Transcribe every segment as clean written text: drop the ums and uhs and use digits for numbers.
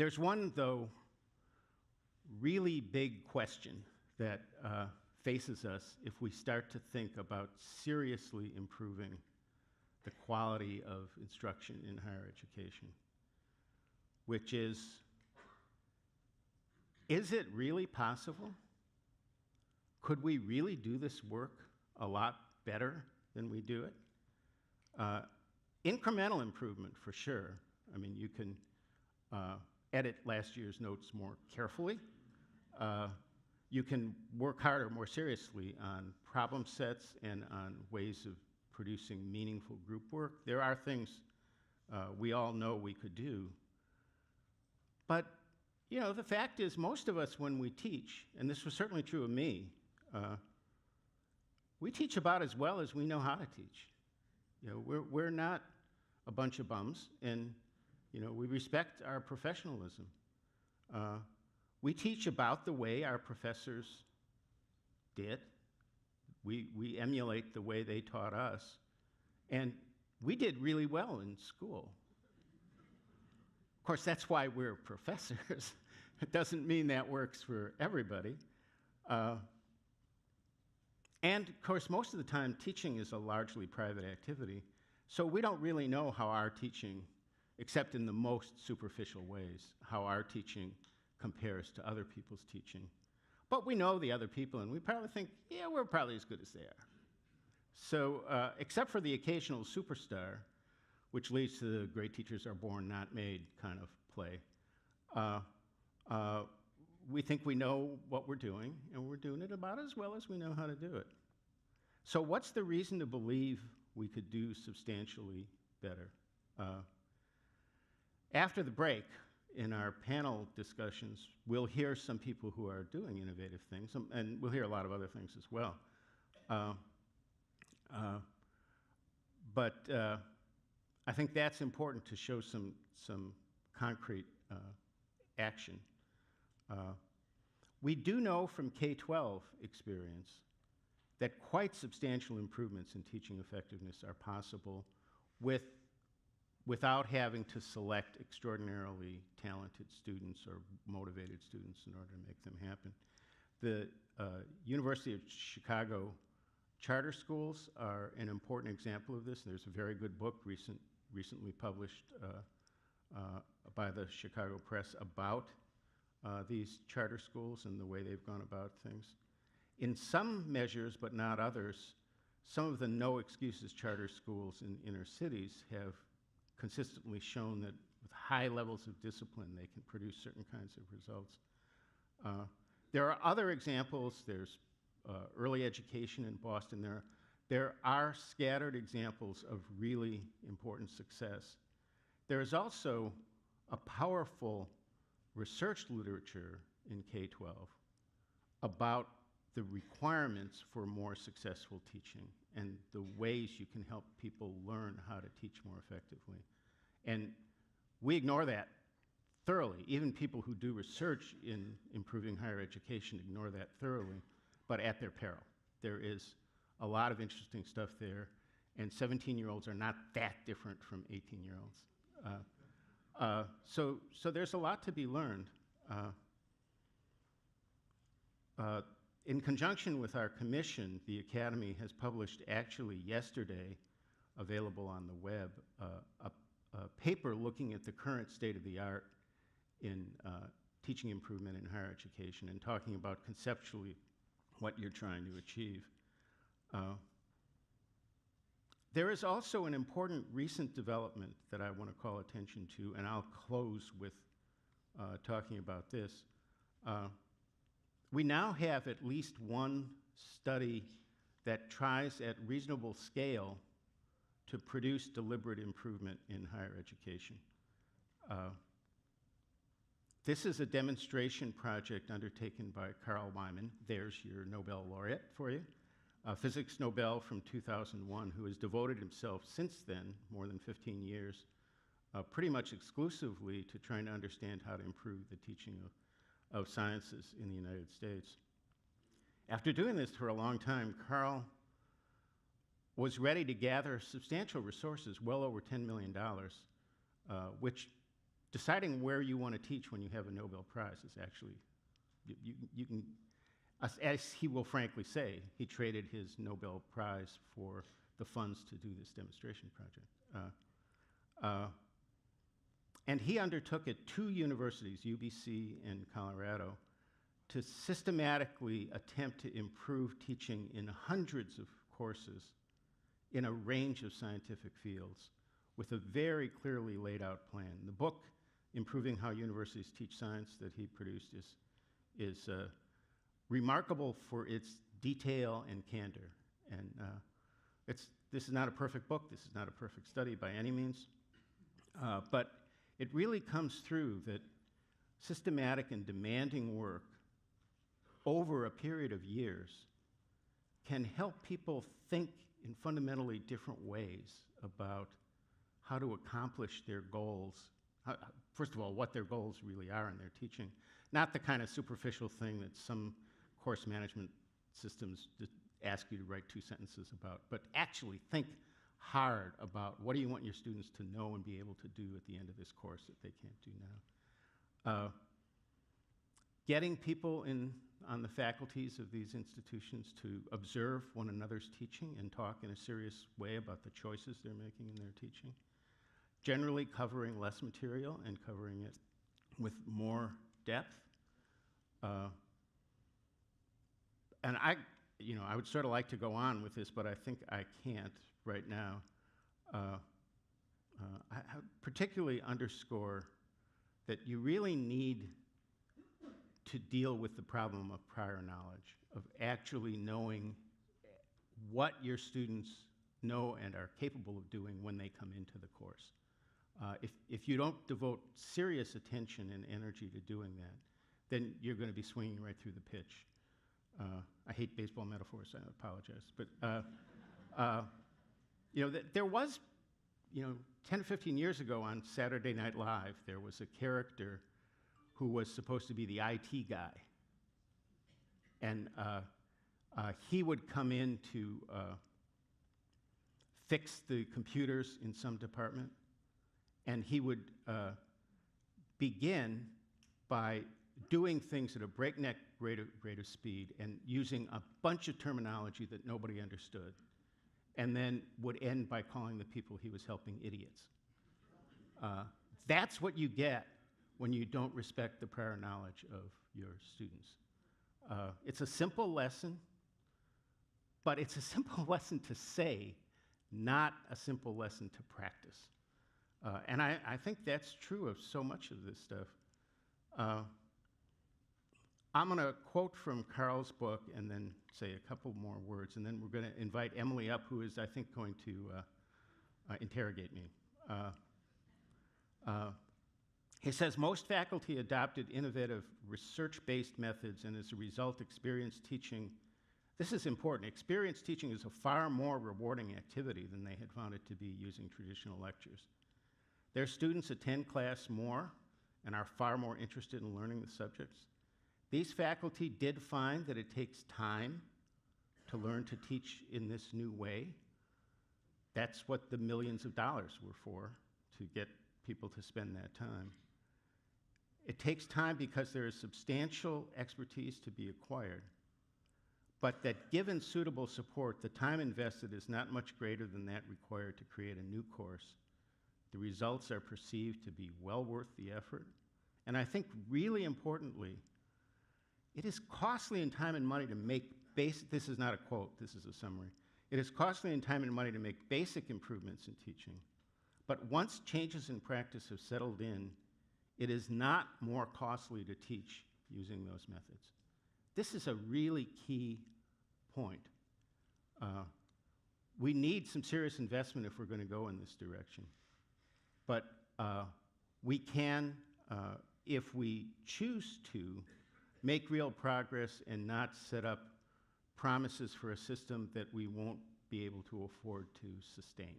There's one, though, really big question that faces us if we start to think about seriously improving the quality of instruction in higher education, which is it really possible? Could we really do this work a lot better than we do it? Incremental improvement, for sure. I mean, you can edit last year's notes more carefully. You can work harder, more seriously on problem sets and on ways of producing meaningful group work. There are things we all know we could do. But, you know, the fact is, most of us, when we teach, and this was certainly true of me, we teach about as well as we know how to teach. You know, we're not a bunch of bums, and, you know, we respect our professionalism. We teach about the way our professors did. We emulate the way they taught us. And we did really well in school. Of course, that's why we're professors. It doesn't mean that works for everybody. And, of course, most of the time, teaching is a largely private activity. So we don't really know how our teaching, except in the most superficial ways, how our teaching compares to other people's teaching. But we know the other people, and we probably think, yeah, we're probably as good as they are. So except for the occasional superstar, which leads to the great teachers are born, not made kind of play, we think we know what we're doing, and we're doing it about as well as we know how to do it. So what's the reason to believe we could do substantially better? After the break, in our panel discussions, we'll hear some people who are doing innovative things, and we'll hear a lot of other things as well. But I think that's important to show some concrete action. We do know from K-12 experience that quite substantial improvements in teaching effectiveness are possible without having to select extraordinarily talented students or motivated students in order to make them happen. The University of Chicago charter schools are an important example of this. There's a very good book recently published by the Chicago Press about these charter schools and the way they've gone about things. In some measures, but not others, some of the no excuses charter schools in inner cities have consistently shown that with high levels of discipline, they can produce certain kinds of results. There are other examples. There's early education in Boston. There are scattered examples of really important success. There is also a powerful research literature in K-12 about the requirements for more successful teaching and the ways you can help people learn how to teach more effectively. And we ignore that thoroughly. Even people who do research in improving higher education ignore that thoroughly, but at their peril. There is a lot of interesting stuff there, and 17-year-olds are not that different from 18-year-olds. So there's a lot to be learned. In conjunction with our commission, the Academy has published, actually yesterday, available on the web, a paper looking at the current state of the art in teaching improvement in higher education and talking about conceptually what you're trying to achieve. There is also an important recent development that I want to call attention to, and I'll close with talking about this. We now have at least one study that tries at reasonable scale to produce deliberate improvement in higher education. This is a demonstration project undertaken by Carl Wyman. There's your Nobel laureate for you. A physics Nobel from 2001, who has devoted himself since then, more than 15 years, pretty much exclusively to trying to understand how to improve the teaching of sciences in the United States. After doing this for a long time, Carl was ready to gather substantial resources, well over $10 million, which deciding where you want to teach when you have a Nobel Prize is actually, you can, as he will frankly say, he traded his Nobel Prize for the funds to do this demonstration project. And he undertook at 2 universities, UBC and Colorado, to systematically attempt to improve teaching in hundreds of courses in a range of scientific fields with a very clearly laid out plan. The book, Improving How Universities Teach Science, that he produced is remarkable for its detail and candor. And this is not a perfect book, this is not a perfect study by any means, but it really comes through that systematic and demanding work over a period of years can help people think in fundamentally different ways about how to accomplish their goals. First of all, what their goals really are in their teaching, not the kind of superficial thing that some course management systems just ask you to write 2 sentences about, but actually think hard about what do you want your students to know and be able to do at the end of this course that they can't do now. Getting people on the faculties of these institutions to observe one another's teaching and talk in a serious way about the choices they're making in their teaching. Generally covering less material and covering it with more depth. And I would sort of like to go on with this, but I think I can't right now. I particularly underscore that you really need to deal with the problem of prior knowledge, of actually knowing what your students know and are capable of doing when they come into the course. If you don't devote serious attention and energy to doing that, then you're going to be swinging right through the pitch. I hate baseball metaphors, I apologize. But there was, 10 or 15 years ago on Saturday Night Live, there was a character who was supposed to be the IT guy. And he would come in to fix the computers in some department, and he would begin by doing things at a breakneck rate of speed and using a bunch of terminology that nobody understood, and then would end by calling the people he was helping idiots. That's what you get when you don't respect the prior knowledge of your students. It's a simple lesson, but it's a simple lesson to say, not a simple lesson to practice. And I think that's true of so much of this stuff. I'm going to quote from Carl's book and then say a couple more words, and then we're going to invite Emily up, who is, I think, going to interrogate me. He says, most faculty adopted innovative research-based methods, and as a result, experienced teaching. This is important. Experienced teaching is a far more rewarding activity than they had found it to be using traditional lectures. Their students attend class more and are far more interested in learning the subjects. These faculty did find that it takes time to learn to teach in this new way. That's what the millions of dollars were for, to get people to spend that time. It takes time because there is substantial expertise to be acquired, but that given suitable support, the time invested is not much greater than that required to create a new course. The results are perceived to be well worth the effort, and I think really importantly, it is costly in time and money to make this is not a quote, this is a summary. It is costly in time and money to make basic improvements in teaching, but once changes in practice have settled in, it is not more costly to teach using those methods. This is a really key point. We need some serious investment if we're going to go in this direction. But we can, if we choose to, make real progress and not set up promises for a system that we won't be able to afford to sustain.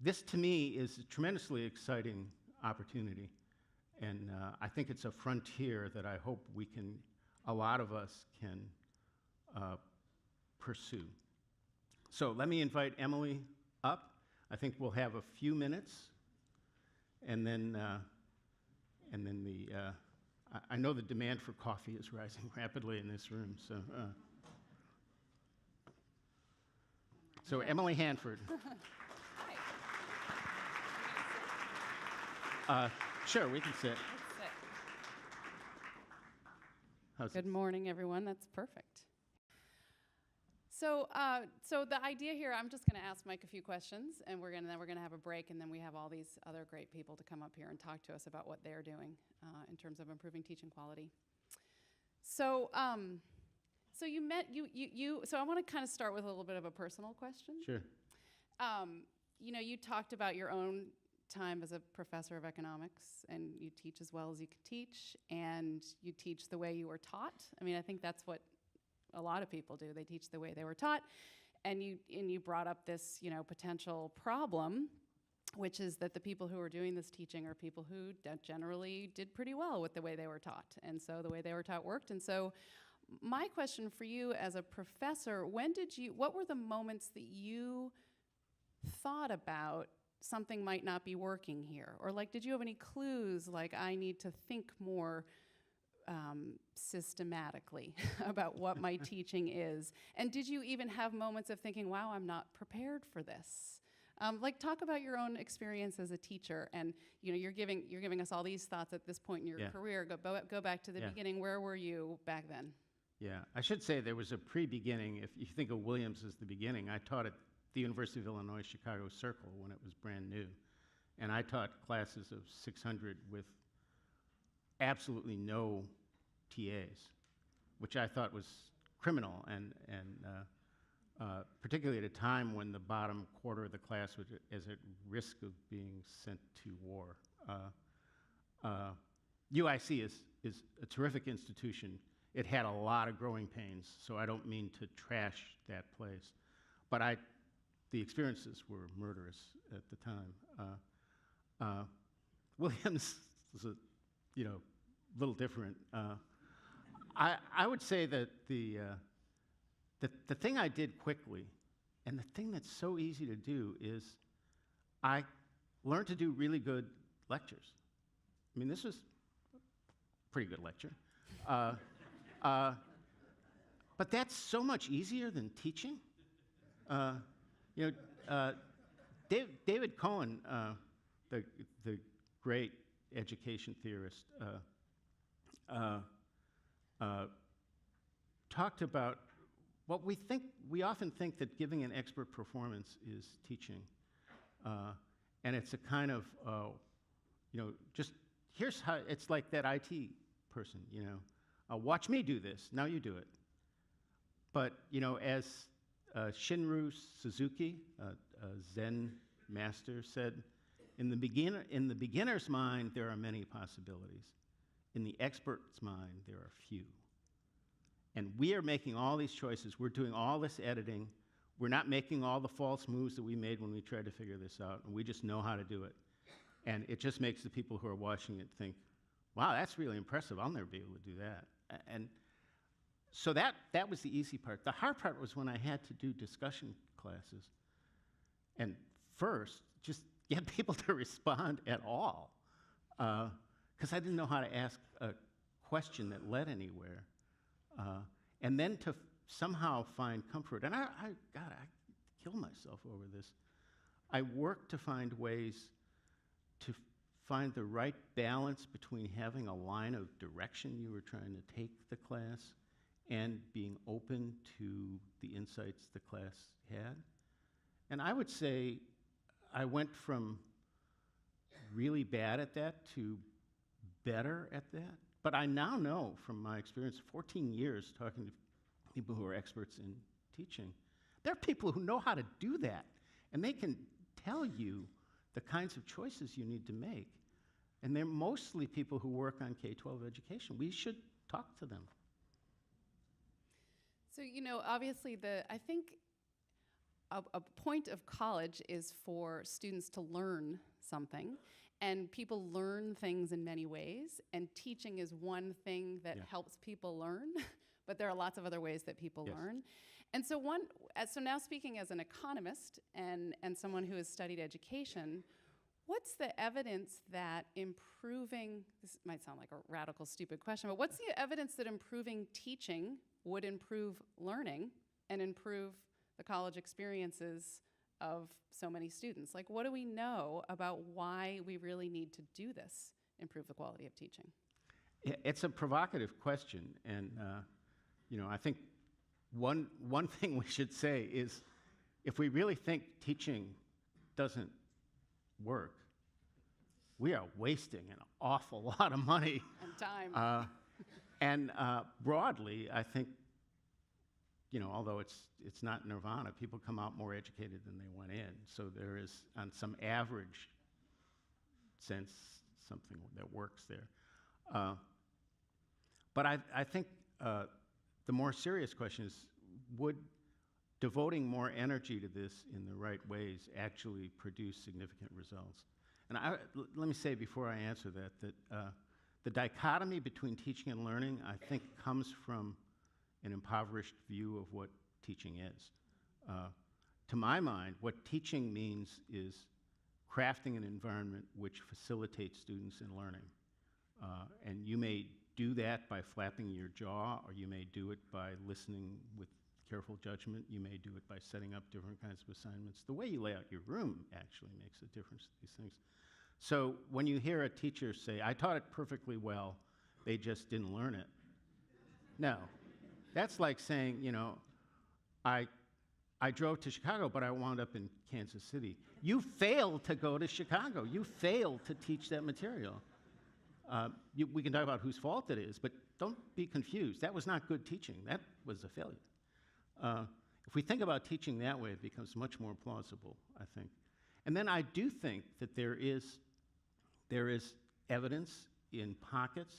This, to me, is a tremendously exciting opportunity, and I think it's a frontier that I hope a lot of us can pursue. So let me invite Emily up. I think we'll have a few minutes And then I know the demand for coffee is rising rapidly in this room, so Emily Hanford. Sure, we can sit. Let's sit. How's Good it? morning, everyone. That's perfect. So the idea here, I'm just going to ask Mike a few questions, and then we're going to have a break, and then we have all these other great people to come up here and talk to us about what they're doing in terms of improving teaching quality. So you met you. So I want to kind of start with a little bit of a personal question. Sure. You talked about your own time as a professor of economics, and you teach as well as you can teach, and you teach the way you were taught. I mean, I think that's what a lot of people do. They teach the way they were taught, and you brought up this, potential problem, which is that the people who are doing this teaching are people who generally did pretty well with the way they were taught, and so the way they were taught worked. And so my question for you as a professor, what were the moments that you thought about something might not be working here? Or did you have any clues, I need to think more systematically about what my teaching is? And did you even have moments of thinking, wow, I'm not prepared for this? Talk about your own experience as a teacher, and you're giving us all these thoughts at this point in your career. Go back to the beginning. Where were you back then? Yeah, I should say there was a pre-beginning. If you think of Williams as the beginning, I taught at the University of Illinois Chicago Circle when it was brand new, and I taught classes of 600 with absolutely no TAs, which I thought was criminal, and particularly at a time when the bottom quarter of the class was at risk of being sent to war. UIC is a terrific institution. It had a lot of growing pains, so I don't mean to trash that place, but the experiences were murderous at the time. Williams was a little different. I would say that the thing I did quickly, and the thing that's so easy to do, is I learned to do really good lectures. I mean, this was a pretty good lecture. But that's so much easier than teaching. David Cohen, the great education theorist, talked about what we often think that giving an expert performance is teaching. And it's a kind of, just here's how, it's like that IT person, watch me do this, now you do it. But, as Shinru Suzuki, a Zen master, said, in the beginner's mind, there are many possibilities. In the expert's mind, there are few. And we are making all these choices. We're doing all this editing. We're not making all the false moves that we made when we tried to figure this out, and we just know how to do it. And it just makes the people who are watching it think, wow, that's really impressive. I'll never be able to do that. And so that was the easy part. The hard part was when I had to do discussion classes. And first, just get people to respond at all. Because I didn't know how to ask a question that led anywhere. And then to somehow find comfort. And I kill myself over this. I worked to find ways to find the right balance between having a line of direction you were trying to take the class and being open to the insights the class had. And I would say I went from really bad at that to better at that. But I now know from my experience, 14 years talking to people who are experts in teaching, there are people who know how to do that, and they can tell you the kinds of choices you need to make. And they're mostly people who work on K-12 education. We should talk to them. So, obviously I think a point of college is for students to learn something, and people learn things in many ways, and teaching is one thing that helps people learn, but there are lots of other ways that people learn. And so so now speaking as an economist and someone who has studied education, What's the evidence that improving, this might sound like a radical, stupid question, but what's the evidence that improving teaching would improve learning and improve the college experiences of so many students? Like, what do we know about why we really need to do this, improve the quality of teaching? It's a provocative question, and I think one thing we should say is, if we really think teaching doesn't work, we are wasting an awful lot of money. And time. And broadly, I think, although it's not nirvana, people come out more educated than they went in. So there is, on some average sense, something that works there. But I think the more serious question is, would devoting more energy to this in the right ways actually produce significant results? And let me say before I answer that the dichotomy between teaching and learning, I think, comes from an impoverished view of what teaching is. To my mind, what teaching means is crafting an environment which facilitates students in learning. And you may do that by flapping your jaw, or you may do it by listening with careful judgment. You may do it by setting up different kinds of assignments. The way you lay out your room actually makes a difference to these things. So when you hear a teacher say, "I taught it perfectly well, they just didn't learn it." No. That's like saying, I drove to Chicago, but I wound up in Kansas City. You failed to go to Chicago. You failed to teach that material. We can talk about whose fault it is, but don't be confused. That was not good teaching. That was a failure. If we think about teaching that way, it becomes much more plausible, I think. And then I do think that there is evidence in pockets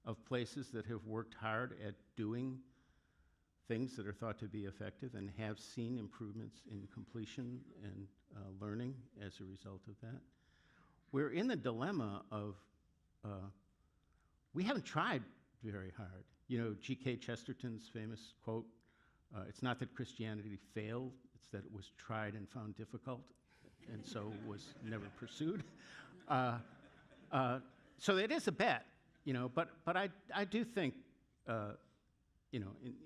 of places that have worked hard at doing things that are thought to be effective and have seen improvements in completion and learning as a result of that. We're in the dilemma of we haven't tried very hard. G.K. Chesterton's famous quote, it's not that Christianity failed, it's that it was tried and found difficult, and so was never pursued. So it is a bet, but I do think,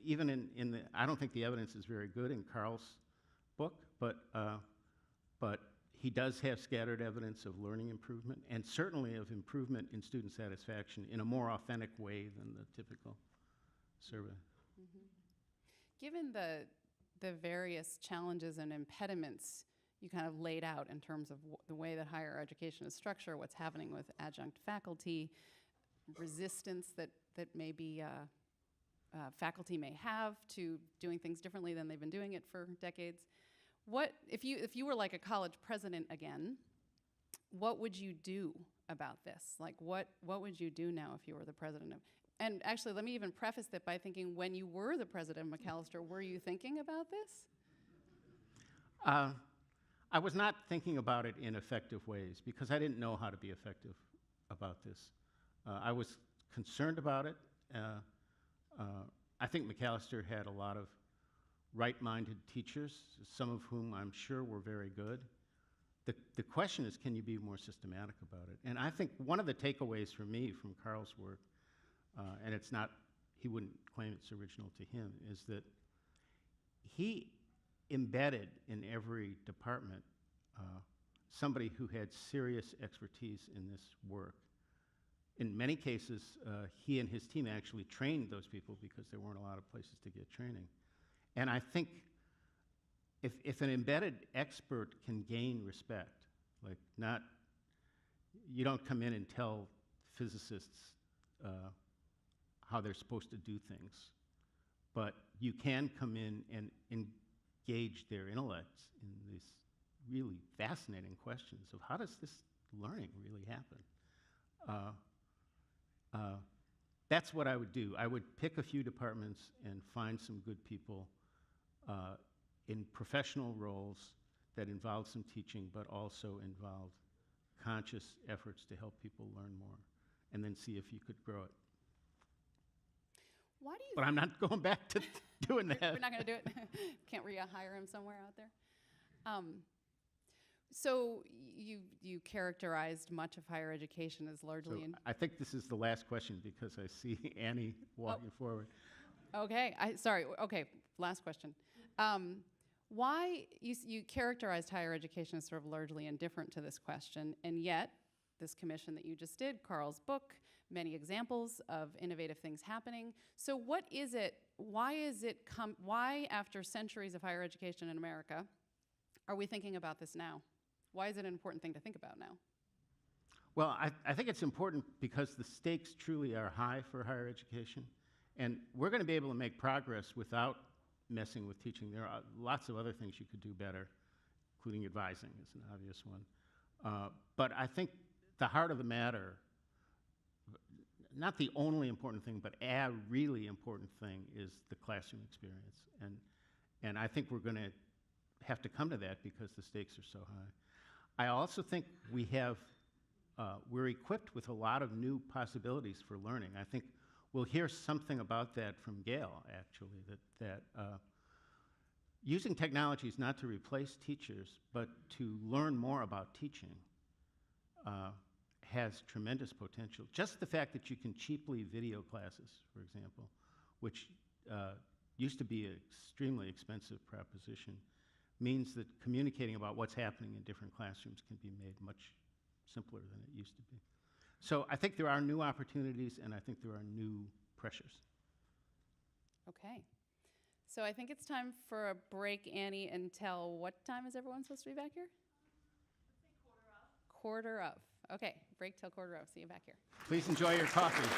even in the, I don't think the evidence is very good in Carl's book, but he does have scattered evidence of learning improvement, and certainly of improvement in student satisfaction in a more authentic way than the typical survey. Mm-hmm. Given the various challenges and impediments you kind of laid out in terms of the way that higher education is structured, what's happening with adjunct faculty, resistance that maybe faculty may have to doing things differently than they've been doing it for decades. What if you were like a college president again, what would you do about this? Like what would you do now if you were the president of? And actually, let me even preface that by thinking, when you were the president of Macalester, were you thinking about this? I was not thinking about it in effective ways because I didn't know how to be effective about this. I was concerned about it. I think Macalester had a lot of right-minded teachers, some of whom I'm sure were very good. The question is, can you be more systematic about it? And I think one of the takeaways for me from Carl's work, and it's not, he wouldn't claim it's original to him, is that he embedded in every department somebody who had serious expertise in this work. In many cases, he and his team actually trained those people because there weren't a lot of places to get training. And I think if an embedded expert can gain respect, like you don't come in and tell physicists how they're supposed to do things, but you can come in and engage their intellects in these really fascinating questions of how does this learning really happen? That's what I would do. I would pick a few departments and find some good people in professional roles that involve some teaching, but also involve conscious efforts to help people learn more, and then see if you could grow it. Why do you? But I'm not going back to doing that. We're not going to do it. Can't rehire him somewhere out there. So you characterized much of higher education as So largely in. I think this is the last question because I see Annie walking forward. Okay, sorry. Okay, last question. Why you characterized higher education as sort of largely indifferent to this question, and yet this commission that you just did, Carl's book, many examples of innovative things happening. So what is it? Why after centuries of higher education in America are we thinking about this now? Why is it an important thing to think about now? Well, I think it's important because the stakes truly are high for higher education, and we're going to be able to make progress without messing with teaching. There are lots of other things you could do better, including advising is an obvious one. But I think the heart of the matter, not the only important thing, but a really important thing is the classroom experience. And I think we're going to have to come to that because the stakes are so high. I also think we're equipped with a lot of new possibilities for learning. I think we'll hear something about that from Gail, actually, that using technology is not to replace teachers, but to learn more about teaching has tremendous potential. Just the fact that you can cheaply video classes, for example, which used to be an extremely expensive proposition, means that communicating about what's happening in different classrooms can be made much simpler than it used to be. So I think there are new opportunities, and I think there are new pressures. Okay. So I think it's time for a break, Annie, until what time is everyone supposed to be back here? Quarter of. Okay, break till quarter of. See you back here. Please enjoy your coffee.